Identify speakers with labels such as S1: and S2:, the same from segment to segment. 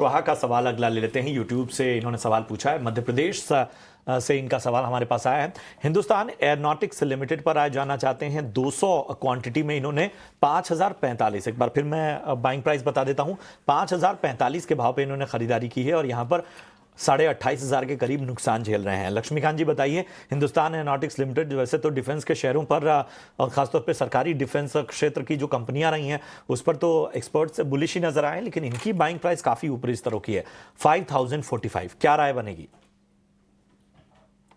S1: वहाँ का सवाल अगला ले लेते हैं। यूट्यूब से इन्होंने सवाल पूछा है, मध्य प्रदेश से इनका सवाल हमारे पास आया है। हिंदुस्तान एयरोनॉटिक्स लिमिटेड पर आज जाना चाहते हैं। 200 क्वांटिटी में इन्होंने 5045, एक बार फिर मैं बाइंग प्राइस बता देता हूं, 5045 के भाव पे इन्होंने खरीदारी की है और यहां पर 28,500 के करीब नुकसान झेल रहे हैं। लक्ष्मीकांत जी बताइए, हिंदुस्तान एयरोनॉटिक्स लिमिटेड वैसे तो डिफेंस के शेयरों पर और खासतौर पे सरकारी डिफेंस क्षेत्र की जो कंपनियां रही हैं उस पर तो एक्सपर्ट्स बुलिश ही नजर आए, लेकिन इनकी बाइंग प्राइस काफी ऊपरी स्तरों की है, 5045। क्या राय बनेगी?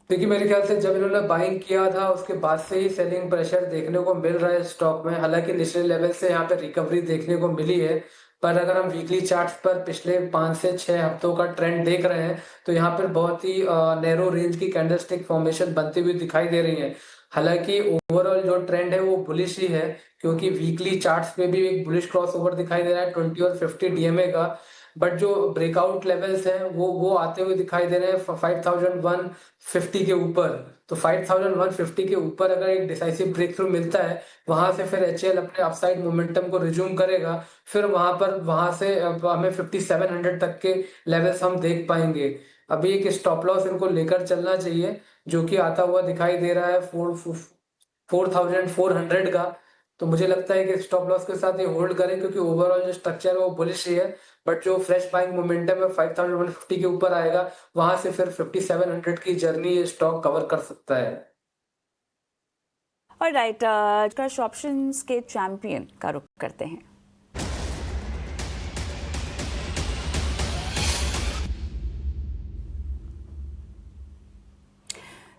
S2: देखिए, मेरे ख्याल से जब इन्होंने बाइंग किया था उसके बाद से ही सेलिंग प्रेशर देखने को मिल रहा है स्टॉक में। हालांकि निचले लेवल से यहाँ पे रिकवरी देखने को मिली है, पर अगर हम वीकली चार्ट्स पर पिछले 5 से 6 हफ्तों का ट्रेंड देख रहे हैं तो यहाँ पर बहुत ही नैरो रेंज की कैंडलस्टिक फॉर्मेशन बनती हुई दिखाई दे रही है। हालांकि ओवरऑल जो ट्रेंड है वो बुलिश ही है, क्योंकि वीकली चार्ट्स पे भी एक बुलिश क्रॉसओवर दिखाई दे रहा है 20 और 50 डीएमए का। बट जो ब्रेकआउट लेवल्स हैं वो आते हुए दिखाई दे रहे हैं 5150 के ऊपर। तो 5150 के ऊपर अगर एक डिसाइसिव ब्रेक थ्रू मिलता है, वहां से फिर एचएएल अपने अपसाइड मोमेंटम को रिज्यूम करेगा। फिर वहां से हमें 5700 तक के लेवल्स हम देख पाएंगे। अभी एक स्टॉप लॉस इनको लेकर चलना चाहिए, जो कि आता हुआ दिखाई दे रहा है 4400 का। तो मुझे लगता है कि स्टॉप लॉस के साथ ये होल्ड करें, क्योंकि ओवरऑल जो स्ट्रक्चर है वो बुलिश ही है। बट जो फ्रेश बाइंग मोमेंटम है 5150 के ऊपर आएगा, वहां से फिर 5700 की जर्नी ये स्टॉक कवर कर सकता है।
S3: और राइट, क्रश ऑप्शंस के चैंपियन का रुख करते हैं।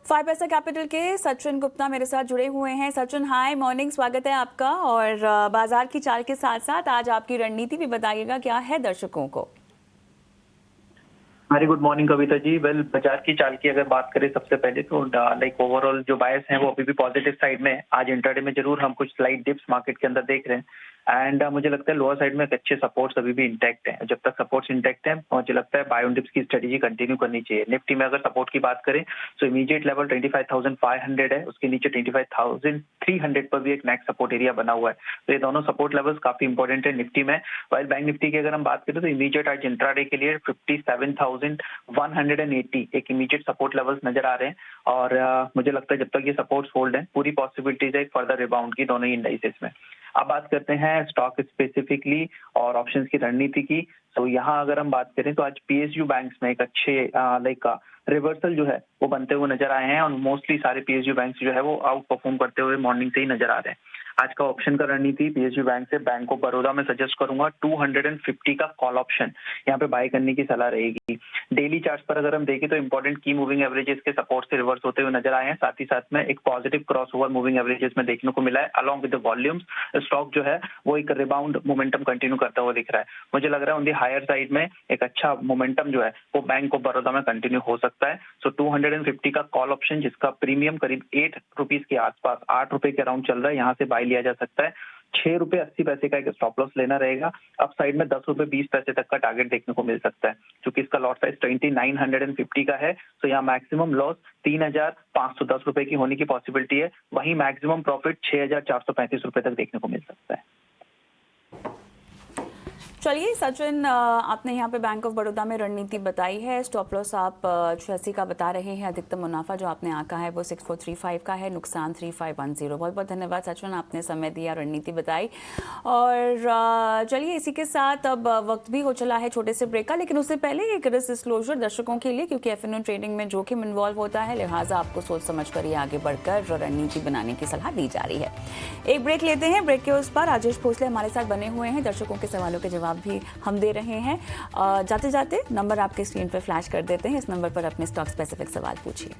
S3: फाइव पैसा कैपिटल के सचिन गुप्ता मेरे साथ जुड़े हुए हैं। सचिन, हाय मॉर्निंग, स्वागत है आपका। और बाजार की चाल के साथ साथ आज आपकी रणनीति भी बताइएगा, क्या है दर्शकों को?
S4: Very good morning Kavita ji. Well, बाजार की चाल की अगर बात करें सबसे पहले तो लाइक ओवरऑल जो बायस हैं वो अभी भी पॉजिटिव साइड में। आज इंट्राडे में जरूर हम कुछ स्लाइड डिप्स मार्केट के अंदर देख रहे हैं एंड मुझे लगता है लोअर साइड में अच्छे सपोर्ट्स अभी भी इंटैक्ट हैं। जब तक सपोर्ट्स इंटैक्ट हैं मुझे लगता है बाय ऑन डिप्स की स्ट्रेटेजी कंटिन्यू करनी चाहिए। निफ्टी में अगर सपोर्ट की बात करें तो इमीडिएट लेवल 25,500 है, उसके नीचे 25,300 पर भी एक नेक्स्ट सपोर्ट एरिया बना हुआ है। तो ये दोनों सपोर्ट लेवल्स काफी इंपॉर्टेंट है निफ्टी में। वाइल बैंक निफ्टी की अगर हम बात करें तो इमीडिएट आज इंट्राडे के लिए 57,180 एक इमीडिएट सपोर्ट लेवल्स नजर आ रहे हैं और मुझे लगता है जब तक ये सपोर्ट्स होल्ड है पूरी पॉसिबिलिटीज है एक फर्दर रिबाउंड की दोनों ही इंडाइसेस में। अब बात करते हैं स्टॉक स्पेसिफिकली और ऑप्शंस की रणनीति की। तो यहाँ अगर हम बात करें तो आज पीएसयू बैंक्स में एक अच्छे लाइक रिवर्सल जो है वो बनते हुए नजर आए हैं और मोस्टली सारे पीएसयू बैंक्स जो है वो आउट परफॉर्म करते हुए मॉर्निंग से ही नजर आ रहे हैं। आज का ऑप्शन का रणनीति पीएसयू बैंक से बैंक ऑफ बड़ौदा में सजेस्ट करूंगा 250 का कॉल ऑप्शन यहाँ पे बाय करने की सलाह रहेगी। डेली चार्ट पर अगर हम देखें तो इंपॉर्टेंट की मूविंग एवरेजेस के सपोर्ट से रिवर्स होते हुए नजर आए हैं। साथ ही साथ में एक positive cross over moving averages में देखने को मिला है। Along with the volumes stock जो है वो एक रिबाउंड मोमेंटम कंटिन्यू करता हुआ दिख रहा है। मुझे लग रहा है ऑन दी हायर साइड में एक अच्छा मोमेंटम जो है वो बैंक ऑफ बड़ौदा में कंटिन्यू हो सकता है। सो 250 का कॉल ऑप्शन जिसका प्रीमियम करीब 8 रुपीज के आसपास 8 रुपए के अराउंड चल रहा है, यहाँ से बाय लिया जा सकता है। 6 रुपए 80 पैसे का एक स्टॉप लॉस लेना रहेगा। अप साइड में 10 रुपए 20 पैसे तक का टारगेट देखने को मिल सकता है, क्योंकि इसका लॉट साइज 2950 का है। तो यहाँ मैक्सिमम लॉस 3,510 रुपए की होने की पॉसिबिलिटी है, वहीं मैक्सिमम प्रॉफिट 6,435 रुपए तक देखने को मिल सकता है।
S3: चलिए सचिन, आपने यहाँ पे बैंक ऑफ बड़ौदा में रणनीति बताई है। स्टॉप लॉस आप 86 का बता रहे हैं। अधिकतम मुनाफा जो आपने आंका है वो 6435 का है, नुकसान 3510। बहुत बहुत धन्यवाद सचिन, आपने समय दिया, रणनीति बताई। और चलिए इसी के साथ अब वक्त भी हो चला है छोटे से ब्रेक का, लेकिन उससे पहले एक रिस्क डिस्क्लोजर दर्शकों के लिए, क्योंकि एफएनओ ट्रेडिंग में जोखिम इन्वॉल्व होता है, लिहाजा आपको सोच समझ कर ही आगे बढ़कर रणनीति बनाने की सलाह दी जा रही है। एक ब्रेक लेते हैं। ब्रेक के उस पर राजेश भोसले हमारे साथ बने हुए हैं, दर्शकों के सवालों के जवाब भी हम दे रहे हैं। जाते जाते नंबर आपके स्क्रीन पर फ्लैश कर देते हैं, इस नंबर पर अपने स्टॉक स्पेसिफिक सवाल पूछिए।